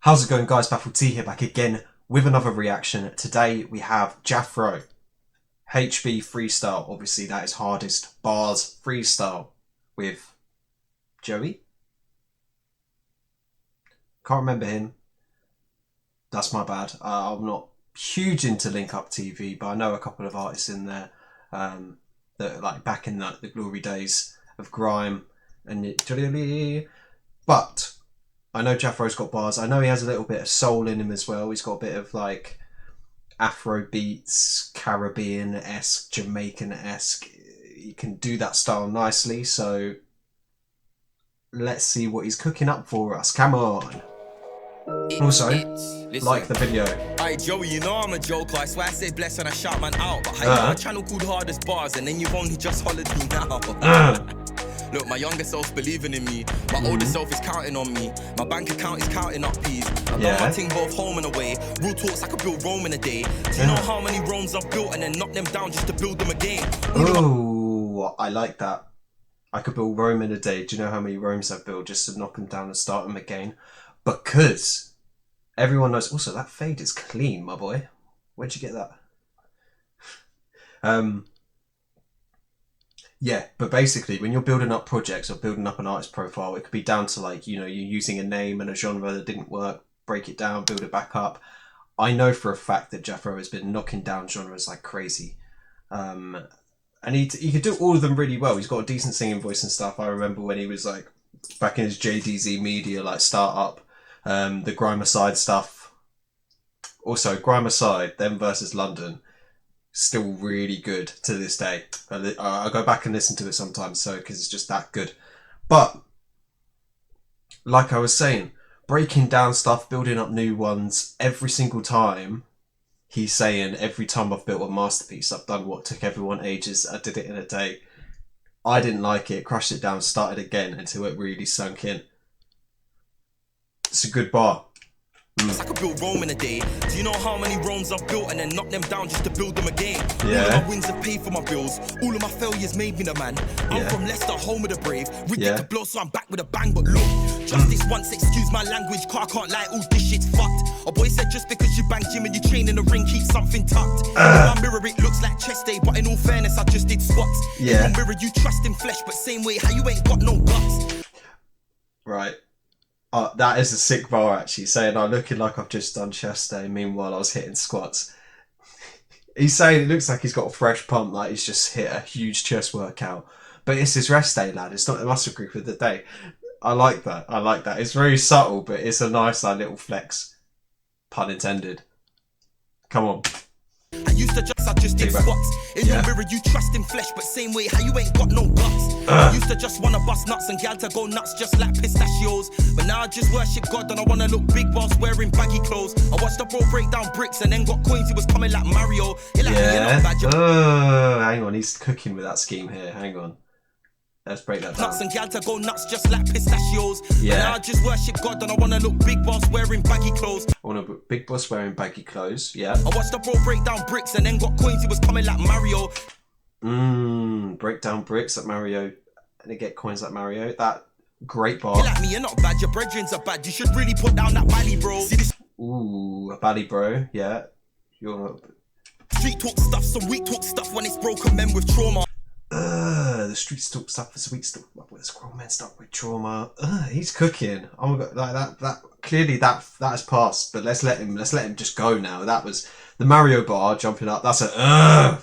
How's it going, guys? Baffle T here, back again with another reaction. Today we have Jafro, HB Freestyle. Obviously that is hardest bars freestyle with Joey. Can't remember him. That's my bad. I'm not huge into Link Up TV, but I know a couple of artists in there that like back in the glory days of grime and but I know Jafro's got bars. I know he has a little bit of soul in him as well. He's got a bit of like Afro beats, Caribbean-esque, Jamaican-esque. He can do that style nicely. So let's see what he's cooking up for us. Come on. Also, like the video. Hey Joey, you know I'm a joker. I swear I say bless and I shout man out. But I have a channel called Hardest Bars and then you've only just hollered me now. Look, my younger self's believing in me. My older self is counting on me. My bank account is counting up peas. I've done my thing both home and away. Real talks, I could build Rome in a day. Do you know how many Romes I've built and then knock them down just to build them again? Ooh, I like that. I could build Rome in a day. Do you know how many Romes I've built just to knock them down and start them again? Because everyone knows. Also, that fade is clean, my boy. Where'd you get that? Yeah, but basically, when you're building up projects or building up an artist profile, it could be down to like, you know, you're using a name and a genre that didn't work, break it down, build it back up. I know for a fact that Jafro has been knocking down genres like crazy. And he could do all of them really well. He's got a decent singing voice and stuff. I remember when he was like back in his JDZ Media like startup, the Grime Aside stuff. Also, Grime Aside, them versus London, still really good to this day. I go back and listen to it sometimes, so because it's just that good. But like I was saying, breaking down stuff, building up new ones every single time. He's saying every time I've built a masterpiece, I've done what took everyone ages. I did it in a day. I didn't like it, crushed it down, started again until it really sunk in. It's a good bar. I could build Rome in a day. Do you know how many Romes I've built and then knock them down just to build them again? All of my wins have paid for my bills. All of my failures made me the man. I'm from Leicester, home of the brave. Ridiculous blow, so I'm back with a bang. But look, just this once, excuse my language, car can't lie, all this shit's fucked. A boy said just because you bang gym and you train in the ring, keep something tucked. In my mirror it looks like chest day, but in all fairness I just did squats. In my mirror you trust in flesh, but same way how you ain't got no guts. Right. That is a sick bar actually, saying I'm looking like I've just done chest day, meanwhile I was hitting squats. He's saying it looks like he's got a fresh pump, like he's just hit a huge chest workout. But it's his rest day, lad. It's not the muscle group of the day. I like that. I like that. It's very subtle, but it's a nice like, little flex. Pun intended. Come on. I used to just did squats. In your mirror you trust in flesh, but same way how you ain't got no guts. I used to just wanna bust nuts and gal to go nuts just like pistachios. But now I just worship God and I wanna look big whilst wearing baggy clothes. I watched the bro break down bricks and then got coins, he was coming like Mario. Hang on, he's cooking with that scheme here. Hang on. Let's break that down. Nuts and gal to go nuts just like pistachios. But now I just worship God and I wanna look big whilst wearing baggy clothes. I want to big boss wearing baggy clothes, yeah. I watched the bro break down bricks and then got coins, he was coming like Mario. Break down bricks like Mario and they get coins like Mario. That great bar. You like me, you're not bad, your brethrens are bad. You should really put down that valley, bro. See this? Ooh, a valley, bro. Yeah. You're street talk stuff, some weak talk stuff when it's broken men with trauma. The street talk stuff, the sweet stuff, with scroll men stuff with trauma. He's cooking. Oh my god, like that clearly that has passed. But let's let him just go now. That was the Mario bar jumping up. That's a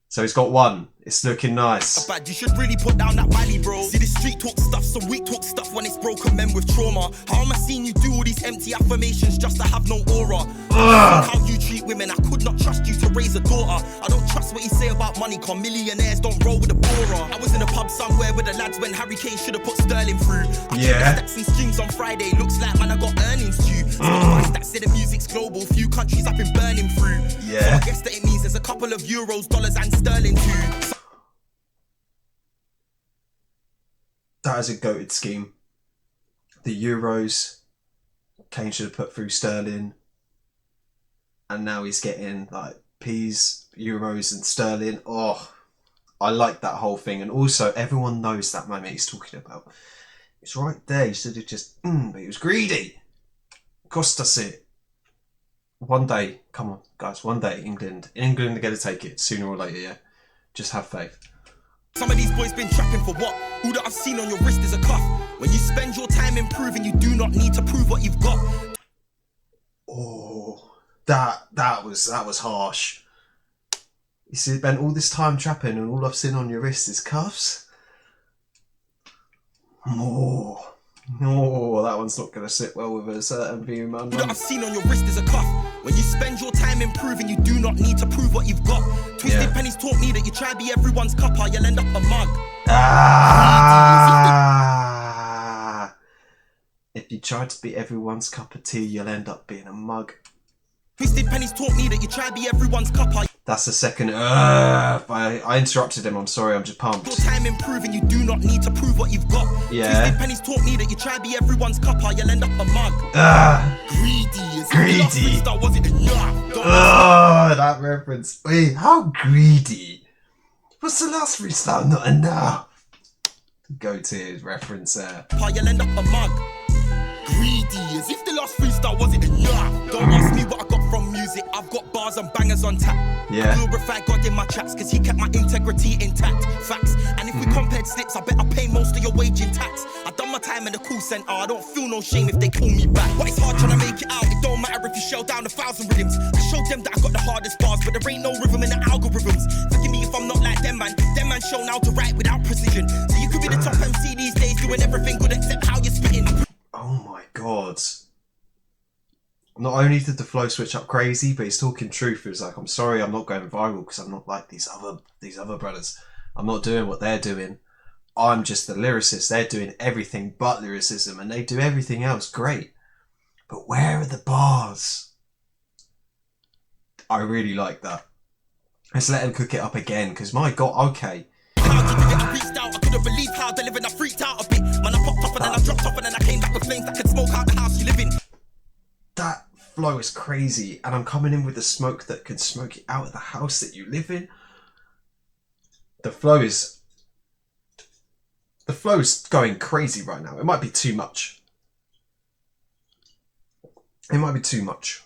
So he's got one. It's looking nice. Bad, you should really put down that valley, bro. See this street talk stuff, some weak talk stuff when it's broken men with trauma. How am I seeing you do all these empty affirmations just to have no aura? How you treat women, I could not trust you to raise a daughter. I don't trust what you say about money, cause millionaires don't roll with a borer. I was in a pub somewhere with the lads when Harry Kane should have put Sterling through. I checked the stats and streams on Friday, looks like man I got earnings due. Stats say the music's global, few countries I've been burning through. So I guess that it means there's a couple of euros, dollars and sterling too. That is a goated scheme. The euros, Kane should have put through sterling, and now he's getting like peas, euros, and sterling. Oh, I like that whole thing, and also everyone knows that moment he's talking about. It's right there. He should have just, but he was greedy. Costa it. One day, come on, guys. One day, England are going to take it sooner or later. Yeah, just have faith. Some of these boys been trapping for what? All that I've seen on your wrist is a cuff. When you spend your time improving, you do not need to prove what you've got. Oh, that was harsh. You spent all this time trapping, and all I've seen on your wrist is cuffs. Oh, that one's not going to sit well with a certain view, man. All that I've seen on your wrist is a cuff. When you spend your time improving, you do not need to prove what you've got. Twisted pennies taught me that you try to be everyone's cuppa, you'll end up a mug. If you try to be everyone's cup of tea, you'll end up being a mug. Twisted pennies taught me that you try to be everyone's cuppa. That's the second. I interrupted him. I'm sorry. I'm just pumped. Your time improving, you do not need to prove what you've got. Yeah. Twisted pennies taught me that you try to be everyone's cuppa, you'll end up a mug. Greedy. That wasn't enough. That reference. Wait, how greedy? What's the last freestyle? Not enough. Go to his reference there. You'll end up a mug. Greedy, as if the last freestyle wasn't enough. Don't ask me what I got from music. I've got bars and bangers on tap. Yeah. I glorify God in my chats, cause he kept my integrity intact. Facts. And if we compared slips, I bet I pay most of your wage in tax. I done my time in the call centre. I don't feel no shame if they call me back. But it's hard trying to make it out. It don't matter if you shell down 1,000 rhythms. I showed them that I got the hardest bars, but there ain't no rhythm in the algorithms. Forgive me if I'm not like them, man. Them man show now to write without precision. So you could be the top MC these days, doing everything good except how you're spitting. Oh my god. Not only did the flow switch up crazy, but he's talking truth. He was like, I'm sorry, I'm not going viral because I'm not like these other brothers. I'm not doing what they're doing. I'm just the lyricist. They're doing everything but lyricism, and they do everything else great. But where are the bars? I really like that. Let's let him cook it up again, because my god, okay. How did you get a freestyle? I couldn't believe how delivered. I freaked out a bit. Man, I popped off and then I dropped off and then I came back with flames that could smoke out the house you live in. That flow is crazy, and I'm coming in with the smoke that can smoke it out of the house that you live in. The flow is going crazy right now. It might be too much. It might be too much.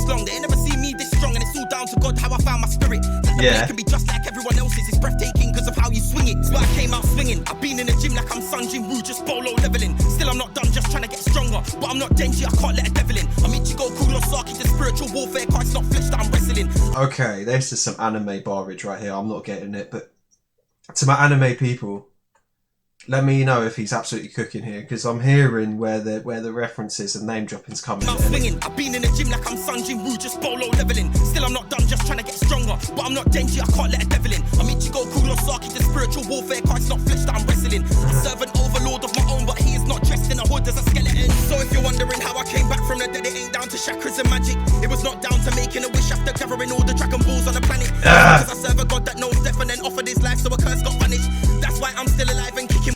Strong, they ain't never seen me this strong, and it's all down to God how I found my spirit. That the Yeah. can be just like everyone else's. It's breathtaking because of how you swing it. That's why I came out swinging. I've been in the gym like I'm Sun Jin Woo, just bolo leveling. Still I'm not done, just trying to get stronger. But I'm not Denji, I can't let a devil in. I'm Ichigo Kurosaki, the spiritual warfare card. It's not flesh that I'm wrestling. Okay, this is some anime barrage right here. I'm not getting it, but to my anime people, let me know if he's absolutely cooking here, because I'm hearing where the references and name dropping's coming I'm in. swinging. I've been in the gym like I'm Sun Jin Woo, just bolo leveling. Still I'm not done, just trying to get stronger. But I'm not Denji, I can't let a devil in. I'm Ichigo Kurosaki, the spiritual warfare card. It's not flesh that I'm wrestling. I serve an overlord of my own, but he is not dressed in a hood as a skeleton. So if you're wondering how I came back from the dead, it ain't down to chakras and magic. It was not down to making a wish after gathering all the Dragon Balls on the planet. Because I serve a god that knows death and then offered his life, so a curse got punished. That's why I'm still alive and kicking.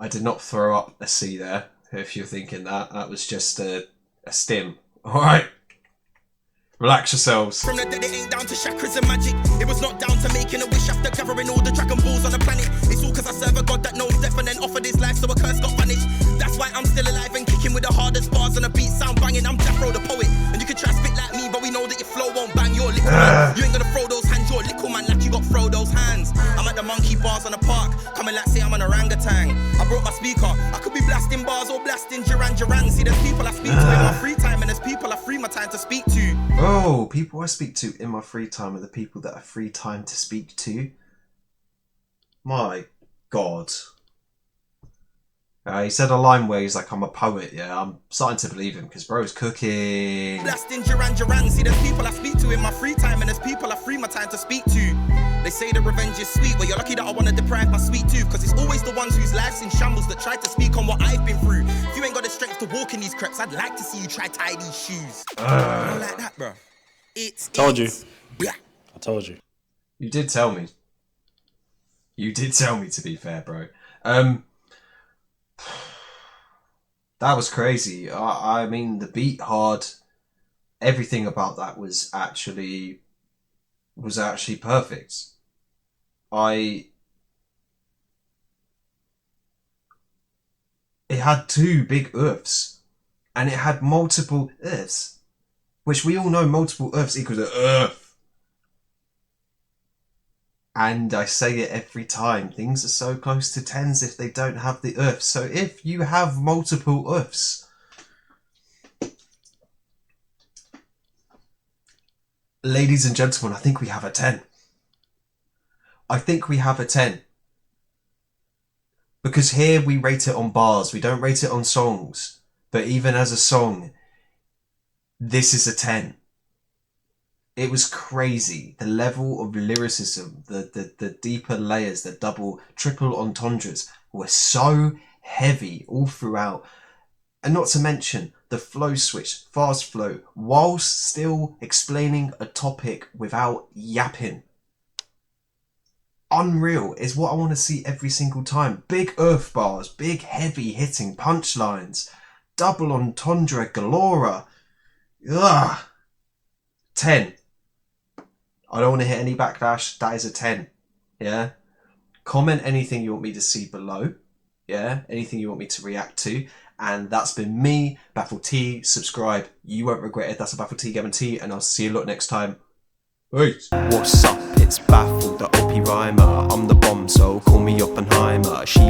I did not throw up a C there, if you're thinking that. That was just a stim. Alright. Relax yourselves. From the dead, it ain't down to chakras and magic. It was not down to making a wish after gathering all the Dragon Balls on the planet. It's all because I serve a god that knows death and then offered his life, so a curse got punished. That's why I'm still alive and kicking with the hardest bars and the beat sound banging. I'm Jafro the poet, and you can try spit like me, but we know that your flow won't bang. You're little man. You ain't gonna throw those hands. You're little man like you got throw those hands. I'm at the monkey bars on the park, coming like say I'm an orangutan. I brought my speaker. I could be blasting bars or blasting Duran Duran. See, there's people I speak to in my free time, and there's people I free my time to speak to. Oh, people I speak to in my free time are the people that are free time to speak to. My God. He said a line where he's like, I'm a poet. Yeah, I'm starting to believe him because bro's cooking. Blasting Duran Duran. See, there's people I speak to in my free time, and there's people I free my time to speak to. They say the revenge is sweet, but you're lucky that I want to deprive my sweet tooth, because it's always the ones whose lives in shambles that try to speak on what I've been through. If you ain't got the strength to walk in these crepes, I'd like to see you try tie these shoes. Not like that, bro. Told you. Blah. I told you. You did tell me. You did tell me, to be fair, bro. That was crazy. I mean, the beat hard, everything about that was actually perfect. It had two big oofs. And it had multiple earths, which we all know multiple earths equals an earth. And I say it every time, things are so close to tens if they don't have the earth. So if you have multiple earths, ladies and gentlemen, I think we have a 10. I think we have a 10. Because here we rate it on bars, we don't rate it on songs. But even as a song, this is a 10. It was crazy. The level of lyricism, the deeper layers, the double, triple entendres were so heavy all throughout. And not to mention the flow switch, fast flow, whilst still explaining a topic without yapping. Unreal is what I want to see every single time. Big earth bars, big heavy hitting punchlines, double entendre galore. Ugh. 10. I don't want to hit any backlash. That is a 10. Yeah. Comment anything you want me to see below. Yeah. Anything you want me to react to. And that's been me, Baffle T. Subscribe. You won't regret it. That's a Baffle T guarantee. And I'll see you lot next time. Peace. What's up? It's Baffle, the OP rhymer. I'm the bomb, so call me Oppenheimer. She